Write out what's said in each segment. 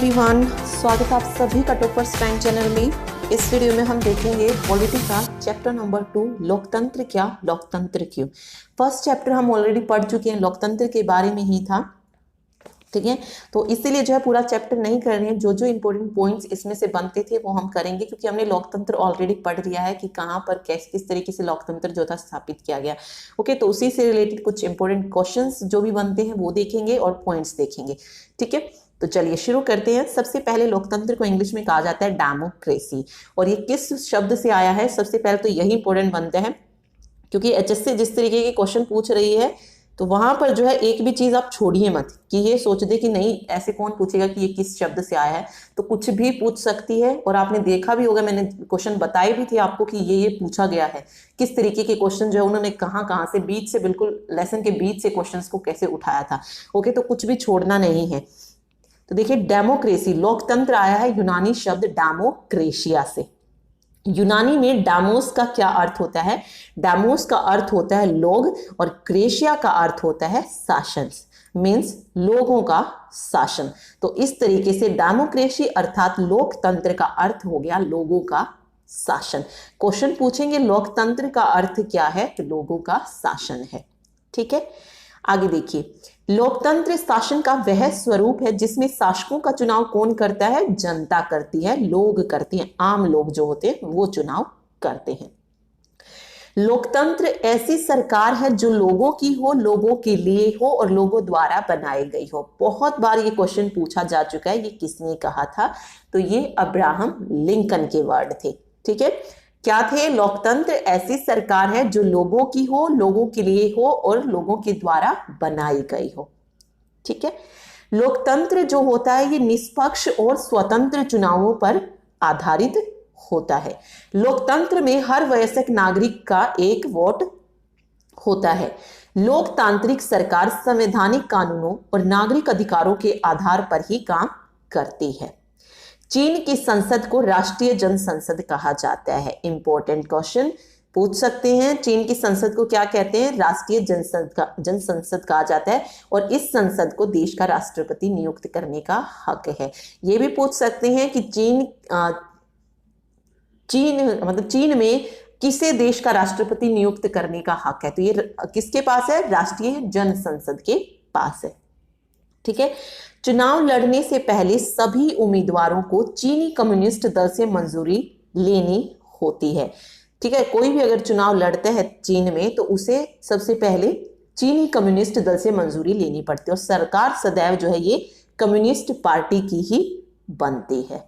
Everyone, स्वागत है आप सभी का टॉपर्स टाइम चैनल में। इस वीडियो में हम देखेंगे पॉलिटी का चैप्टर नंबर 2, लोकतंत्र क्या, लोकतंत्र क्यों। फर्स्ट चैप्टर हम ऑलरेडी पढ़ चुके हैं, लोकतंत्र के बारे में ही था, ठीक है। तो इसीलिए जो है पूरा चैप्टर नहीं कर रहे हैं, जो जो इंपॉर्टेंट पॉइंट्स इसमें से बनते थे वो हम करेंगे, क्योंकि हमने लोकतंत्र ऑलरेडी पढ़ लिया है कि कहाँ पर किस तरीके से लोकतंत्र जो था स्थापित किया गया। ओके, तो उसी से रिलेटेड कुछ इंपॉर्टेंट क्वेश्चंस जो भी बनते हैं वो देखेंगे और पॉइंट्स देखेंगे, ठीक है। तो चलिए शुरू करते हैं। सबसे पहले लोकतंत्र को इंग्लिश में कहा जाता है डेमोक्रेसी, और ये किस शब्द से आया है सबसे पहले तो यही इंपॉर्टेंट बनता है, क्योंकि एचएससी जिस तरीके के क्वेश्चन पूछ रही है तो वहां पर जो है एक भी चीज आप छोड़िए मत कि ये सोच दे कि नहीं ऐसे कौन पूछेगा कि ये किस शब्द से आया है। तो कुछ भी पूछ सकती है, और आपने देखा भी होगा, मैंने क्वेश्चन बताए भी थे आपको कि ये पूछा गया है, किस तरीके के क्वेश्चन जो है उन्होंने कहाँ से बीच से, बिल्कुल लेसन के बीच से क्वेश्चंस को कैसे उठाया था। ओके, तो कुछ भी छोड़ना नहीं है। तो देखिए, डेमोक्रेसी, लोकतंत्र आया है यूनानी शब्द डेमोक्रेशिया से। यूनानी में डेमोस का क्या अर्थ होता है? डेमोस का अर्थ होता है लोग, और क्रेशिया का अर्थ होता है शासन, मीन्स लोगों का शासन। तो इस तरीके से डेमोक्रेसी अर्थात लोकतंत्र का अर्थ हो गया लोगों का शासन। क्वेश्चन पूछेंगे लोकतंत्र का अर्थ क्या है, तो लोगों का शासन है, ठीक है। आगे देखिए, लोकतंत्र शासन का वह स्वरूप है जिसमें शासकों का चुनाव कौन करता है? जनता करती है, लोग करते हैं, आम लोग जो होते हैं वो चुनाव करते हैं। लोकतंत्र ऐसी सरकार है जो लोगों की हो, लोगों के लिए हो और लोगों द्वारा बनाई गई हो। बहुत बार ये क्वेश्चन पूछा जा चुका है, ये किसने कहा था? तो ये अब्राहम लिंकन के वर्ड थे, ठीक है। क्या थे? लोकतंत्र ऐसी सरकार है जो लोगों की हो, लोगों के लिए हो और लोगों के द्वारा बनाई गई हो, ठीक है। लोकतंत्र जो होता है ये निष्पक्ष और स्वतंत्र चुनावों पर आधारित होता है। लोकतंत्र में हर वयस्क नागरिक का एक वोट होता है। लोकतांत्रिक सरकार संवैधानिक कानूनों और नागरिक अधिकारों के आधार पर ही काम करती है। चीन की संसद को राष्ट्रीय जनसंसद कहा जाता है। इंपॉर्टेंट क्वेश्चन पूछ सकते हैं, चीन की संसद को क्या कहते हैं? राष्ट्रीय जनसंसद कहा जाता है, और इस संसद को देश का राष्ट्रपति नियुक्त करने का हक है। ये भी पूछ सकते हैं कि चीन में किसे देश का राष्ट्रपति नियुक्त करने का हक है? तो ये किसके पास है? राष्ट्रीय जनसंसद के पास है, ठीक है। चुनाव लड़ने से पहले सभी उम्मीदवारों को चीनी कम्युनिस्ट दल से मंजूरी लेनी होती है, ठीक है। कोई भी अगर चुनाव लड़ता है चीन में तो उसे सबसे पहले चीनी कम्युनिस्ट दल से मंजूरी लेनी पड़ती है, और सरकार सदैव जो है ये कम्युनिस्ट पार्टी की ही बनती है,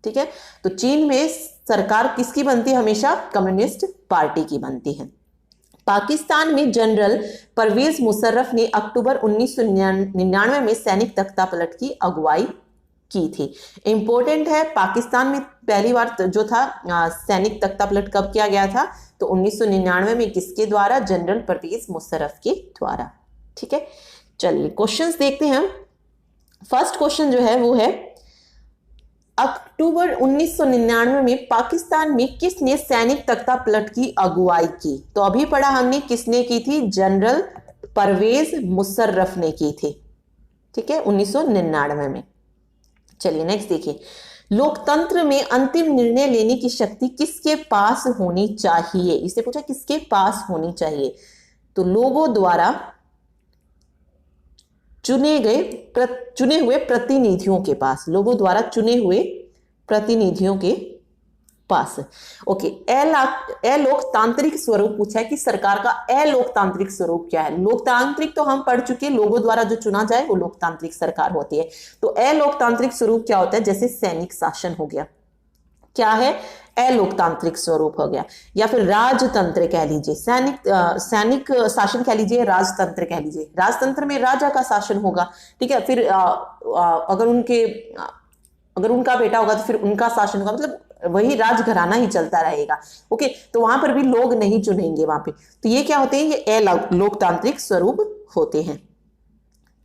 ठीक है। तो चीन में सरकार किसकी बनती है? हमेशा कम्युनिस्ट पार्टी की बनती है। पाकिस्तान में जनरल परवेज मुशर्रफ ने अक्टूबर 1999 में सैनिक तख्तापलट की अगुवाई की थी। इंपॉर्टेंट है, पाकिस्तान में पहली बार जो था सैनिक तख्तापलट कब किया गया था? तो 1999 में। किसके द्वारा? जनरल परवेज मुशर्रफ के द्वारा, ठीक है। चलिए क्वेश्चंस देखते हैं। फर्स्ट क्वेश्चन जो है वो है, अक्टूबर 1999 में पाकिस्तान में किसने सैनिक तख्तापलट की अगुवाई की? तो अभी पढ़ा हमने किसने की थी? जनरल परवेज मुशर्रफ ने की थी, ठीक है, 1999 में। चलिए नेक्स्ट देखिए, लोकतंत्र में अंतिम निर्णय लेने की शक्ति किसके पास होनी चाहिए? इसे पूछा किसके पास होनी चाहिए? तो लोगों द्वारा चुने हुए प्रतिनिधियों के पास, लोगों द्वारा चुने हुए प्रतिनिधियों के पास। ओके, अलोकतांत्रिक स्वरूप पूछा है कि सरकार का अलोकतांत्रिक स्वरूप क्या है? लोकतांत्रिक तो हम पढ़ चुके, लोगों द्वारा जो चुना जाए वो लोकतांत्रिक सरकार होती है। तो अलोकतांत्रिक स्वरूप क्या होता है? जैसे सैनिक शासन हो गया, क्या है? अलोकतांत्रिक स्वरूप हो गया, या फिर राजतंत्र कह लीजिए, सैनिक शासन कह लीजिए, राजतंत्र कह लीजिए। राजतंत्र में राजा का शासन होगा, ठीक है। फिर अगर उनका बेटा होगा तो फिर उनका शासन होगा, मतलब वही राजघराना ही चलता रहेगा। ओके, तो वहां पर भी लोग नहीं चुनेंगे वहां पे। तो ये क्या होते हैं? ये अलोकतांत्रिक स्वरूप होते हैं,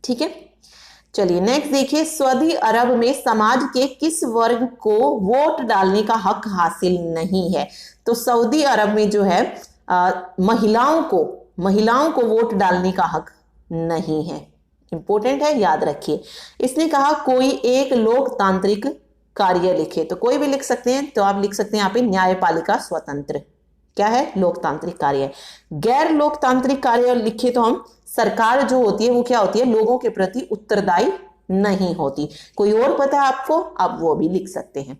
ठीक है। चलिए नेक्स्ट देखिए, सऊदी अरब में समाज के किस वर्ग को वोट डालने का हक हासिल नहीं है? तो सऊदी अरब में जो है महिलाओं को वोट डालने का हक नहीं है, इंपॉर्टेंट है, याद रखिए। इसने कहा कोई एक लोकतांत्रिक कार्य लिखे, तो कोई भी लिख सकते हैं, तो आप लिख सकते हैं यहाँ पे न्यायपालिका स्वतंत्र, क्या है, लोकतांत्रिक कार्य। गैर लोकतांत्रिक कार्य लिखे तो हम सरकार जो होती है वो क्या होती है, लोगों के प्रति उत्तरदायी नहीं होती। कोई और पता है आपको, आप वो भी लिख सकते हैं।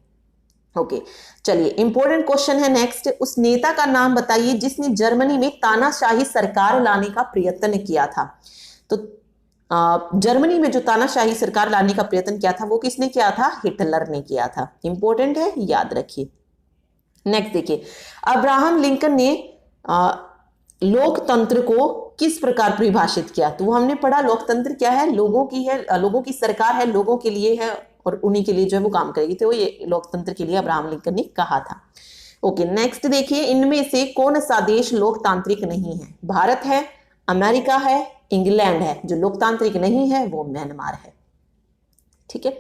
ओके चलिए, इंपॉर्टेंट क्वेश्चन है नेक्स्ट, उस नेता का नाम बताइए जिसने जर्मनी में तानाशाही सरकार लाने का प्रयत्न किया था। तो जर्मनी में जो तानाशाही सरकार लाने का प्रयत्न किया था वो किसने किया था, हिटलर ने किया था। इंपॉर्टेंट है, याद रखिए। नेक्स्ट देखिए, अब्राहम लिंकन ने लोकतंत्र को किस प्रकार परिभाषित किया। तो हमने पढ़ा लोकतंत्र क्या है, लोगों की है, लोगों की सरकार है, लोगों के लिए है और उन्हीं के लिए जो है वो काम करेगी, तो ये लोकतंत्र के लिए अब्राहम लिंकन ने कहा था। ओके नेक्स्ट देखिए, इनमें से कौन सा देश लोकतांत्रिक नहीं है। भारत है, अमेरिका है, इंग्लैंड है। जो लोकतांत्रिक नहीं है वो म्यांमार है। ठीक है,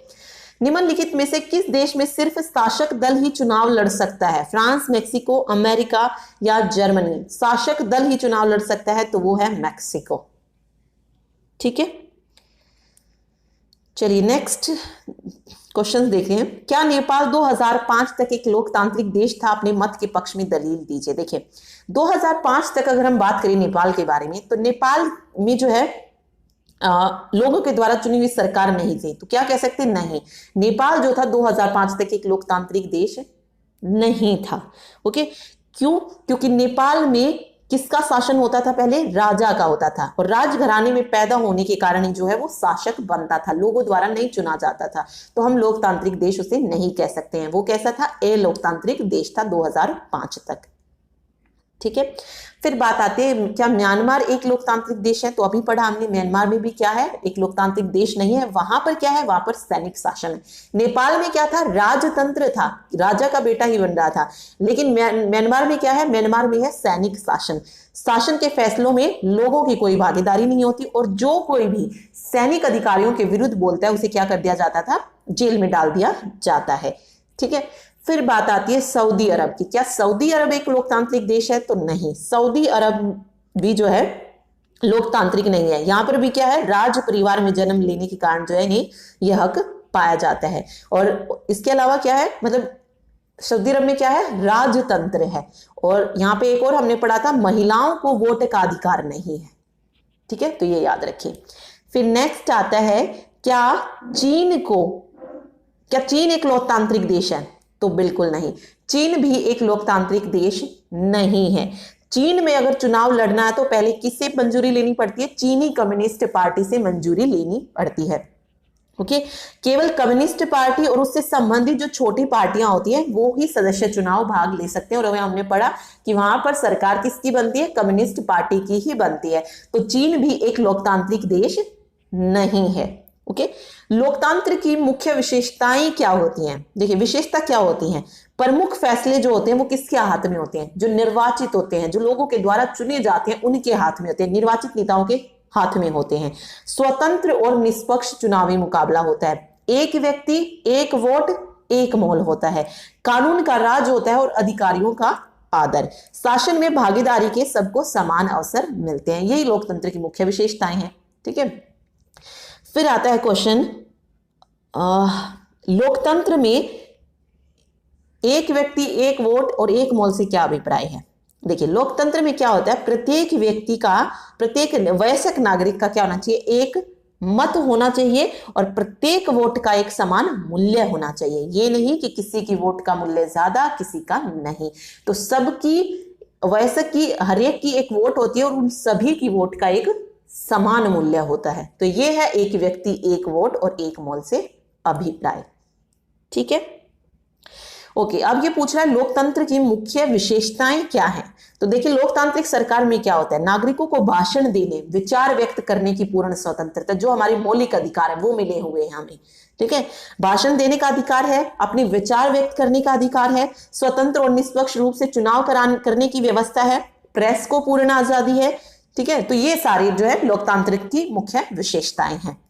निम्नलिखित में से किस देश में सिर्फ शासक दल ही चुनाव लड़ सकता है। फ्रांस, मेक्सिको, अमेरिका या जर्मनी। शासक दल ही चुनाव लड़ सकता है तो वो है मैक्सिको। ठीक है, चलिए नेक्स्ट क्वेश्चन देखें। क्या नेपाल 2005 तक एक लोकतांत्रिक देश था। अपने मत के पक्ष में दलील दीजिए। देखिए 2005 तक अगर हम बात करें नेपाल के बारे में, तो नेपाल में जो है लोगों के द्वारा चुनी हुई सरकार नहीं थी। तो क्या कह सकते, नहीं, नेपाल जो था 2005 तक एक लोकतांत्रिक देश नहीं था। ओके, क्यों, क्योंकि नेपाल में किसका शासन होता था, पहले राजा का होता था, और राजघराने में पैदा होने के कारण ही जो है वो शासक बनता था, लोगों द्वारा नहीं चुना जाता था। तो हम लोकतांत्रिक देश उसे नहीं कह सकते हैं। वो कैसा था, ए लोकतांत्रिक देश था 2005 तक। ठीक है, फिर बात आती है क्या म्यांमार एक लोकतांत्रिक देश है। तो अभी पढ़ा हमने, म्यांमार में भी क्या है, एक लोकतांत्रिक देश नहीं है। वहां पर क्या है, वहां पर सैनिक शासन है। नेपाल में क्या था, राजतंत्र था, राजा का बेटा ही बन रहा था। लेकिन म्यांमार में क्या है, म्यांमार में है सैनिक शासन। शासन के फैसलों में लोगों की कोई भागीदारी नहीं होती, और जो कोई भी सैनिक अधिकारियों के विरुद्ध बोलता है उसे क्या कर दिया जाता था, जेल में डाल दिया जाता है। ठीक है, फिर बात आती है सऊदी अरब की। क्या सऊदी अरब एक लोकतांत्रिक देश है, तो नहीं, सऊदी अरब भी जो है लोकतांत्रिक नहीं है। यहां पर भी क्या है, राज परिवार में जन्म लेने के कारण जो है ये हक पाया जाता है। और इसके अलावा क्या है, मतलब सऊदी अरब में क्या है, राजतंत्र है। और यहाँ पे एक और हमने पढ़ा था, महिलाओं को वोट का अधिकार नहीं है। ठीक है, तो ये याद रखिए। फिर नेक्स्ट आता है, क्या चीन एक लोकतांत्रिक देश है। तो बिल्कुल नहीं, चीन भी एक लोकतांत्रिक देश नहीं है। चीन में अगर चुनाव लड़ना है तो पहले किससे मंजूरी लेनी पड़ती है, चीनी कम्युनिस्ट पार्टी से मंजूरी लेनी पड़ती है। ओके, केवल कम्युनिस्ट पार्टी और उससे संबंधित जो छोटी पार्टियां होती हैं वो ही सदस्य चुनाव भाग ले सकते हैं। और हमने पढ़ा कि वहां पर सरकार किसकी बनती है, कम्युनिस्ट पार्टी की ही बनती है। तो चीन भी एक लोकतांत्रिक देश नहीं है। ओके, लोकतंत्र की मुख्य विशेषताएं क्या होती हैं। देखिए विशेषता क्या होती हैं, प्रमुख फैसले जो होते हैं वो किसके हाथ में होते हैं, जो निर्वाचित होते हैं, जो लोगों के द्वारा चुने जाते हैं उनके हाथ में होते हैं, निर्वाचित नेताओं के हाथ में होते हैं। स्वतंत्र और निष्पक्ष चुनावी मुकाबला होता है। एक व्यक्ति एक वोट एक मोल होता है। कानून का राज होता है और अधिकारियों का आदर। शासन में भागीदारी के सबको समान अवसर मिलते हैं। यही लोकतंत्र की मुख्य विशेषताएं हैं। ठीक है, फिर आता है क्वेश्चन, लोकतंत्र में एक व्यक्ति एक वोट और एक मोल से क्या अभिप्राय है। देखिए लोकतंत्र में क्या होता है, प्रत्येक व्यक्ति का, प्रत्येक वयस्क नागरिक का क्या होना चाहिए, एक मत होना चाहिए और प्रत्येक वोट का एक समान मूल्य होना चाहिए। ये नहीं कि किसी की वोट का मूल्य ज्यादा किसी का नहीं। तो सबकी, वयस्क की, हरेक की एक वोट होती है और उन सभी की वोट का एक समान मूल्य होता है। तो ये है एक व्यक्ति एक वोट और एक मोल से अभिप्राय। ठीक है, ओके, अब ये पूछ रहा है लोकतंत्र की मुख्य विशेषताएं क्या हैं। तो देखिए लोकतांत्रिक सरकार में क्या होता है, नागरिकों को भाषण देने, विचार व्यक्त करने की पूर्ण स्वतंत्रता, जो हमारी मौलिक अधिकार है वो मिले हुए हैं हमें। ठीक है, भाषण देने का अधिकार है, अपने विचार व्यक्त करने का अधिकार है, स्वतंत्र और निष्पक्ष रूप से चुनाव करने की व्यवस्था है, प्रेस को पूर्ण आजादी है। ठीक है, तो ये सारी जो है लोकतांत्रिक की मुख्य विशेषताएं हैं।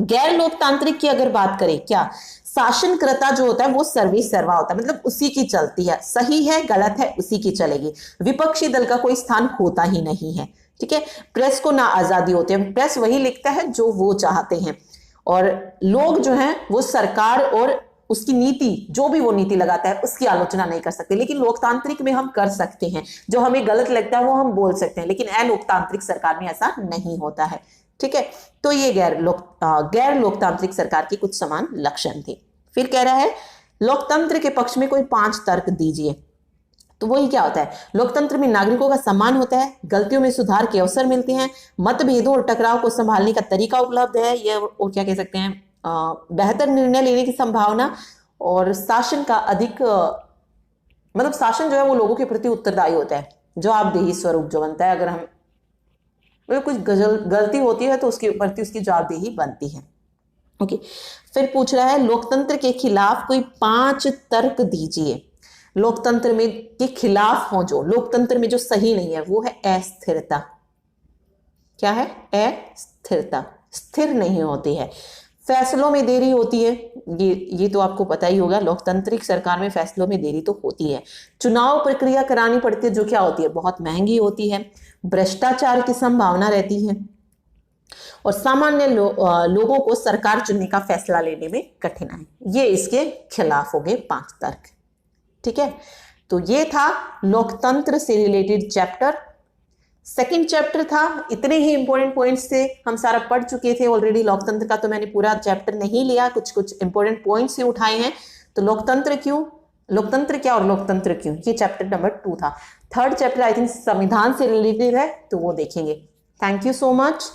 गैर लोकतांत्रिक की अगर बात करें, क्या शासनकर्ता जो होता है वो सर्वे सर्वा होता है, मतलब उसी की चलती है, सही है गलत है उसी की चलेगी। विपक्षी दल का कोई स्थान होता ही नहीं है। ठीक है। प्रेस को ना आजादी होती है, प्रेस वही लिखता है जो वो चाहते हैं, और लोग जो हैं वो सरकार और उसकी नीति, जो भी वो नीति लगाता है उसकी आलोचना नहीं कर सकते। लेकिन लोकतांत्रिक में हम कर सकते हैं, जो हमें गलत लगता है वो हम बोल सकते हैं, लेकिन अलोकतांत्रिक सरकार में ऐसा नहीं होता है। ठीक है, तो ये गैर लोकतांत्रिक सरकार की कुछ समान लक्षण थे। फिर कह रहा है लोकतंत्र के पक्ष में कोई 5 तर्क दीजिए। तो वही क्या होता है, लोकतंत्र में नागरिकों का सम्मान होता है, गलतियों में सुधार के अवसर मिलते हैं, मतभेदों और टकराव को संभालने का तरीका उपलब्ध है, ये और क्या कह सकते हैं, बेहतर निर्णय लेने की संभावना, और शासन का अधिक मतलब शासन जो है वो लोगों के प्रति उत्तरदायी होता है, जवाबदेही स्वरूप जो बनता है। अगर हम मतलब कुछ गलती होती है तो उसके प्रति उसकी जवाबदेही बनती है। ओके, फिर पूछ रहा है लोकतंत्र के खिलाफ कोई 5 तर्क दीजिए। लोकतंत्र में के खिलाफ हो, जो लोकतंत्र में जो सही नहीं है वो है अस्थिरता। क्या है? अस्थिरता, स्थिर नहीं होती है, फैसलों में देरी होती है, ये तो आपको पता ही होगा, लोकतांत्रिक सरकार में फैसलों में देरी तो होती है। चुनाव प्रक्रिया करानी पड़ती है जो क्या होती है, बहुत महंगी होती है। भ्रष्टाचार की संभावना रहती है, और सामान्य लोगों को सरकार चुनने का फैसला लेने में कठिनाई। ये इसके खिलाफ हो गए 5 तर्क। ठीक है, तो ये था लोकतंत्र से रिलेटेड चैप्टर। सेकंड चैप्टर था, इतने ही इंपॉर्टेंट पॉइंट्स थे, हम सारा पढ़ चुके थे ऑलरेडी। लोकतंत्र का तो मैंने पूरा चैप्टर नहीं लिया, कुछ कुछ इंपॉर्टेंट पॉइंट्स ही उठाए हैं। तो लोकतंत्र क्या और लोकतंत्र क्यों, ये चैप्टर नंबर 2 था। थर्ड चैप्टर आई थिंक संविधान से रिलेटेड है, तो वो देखेंगे। Thank you so much.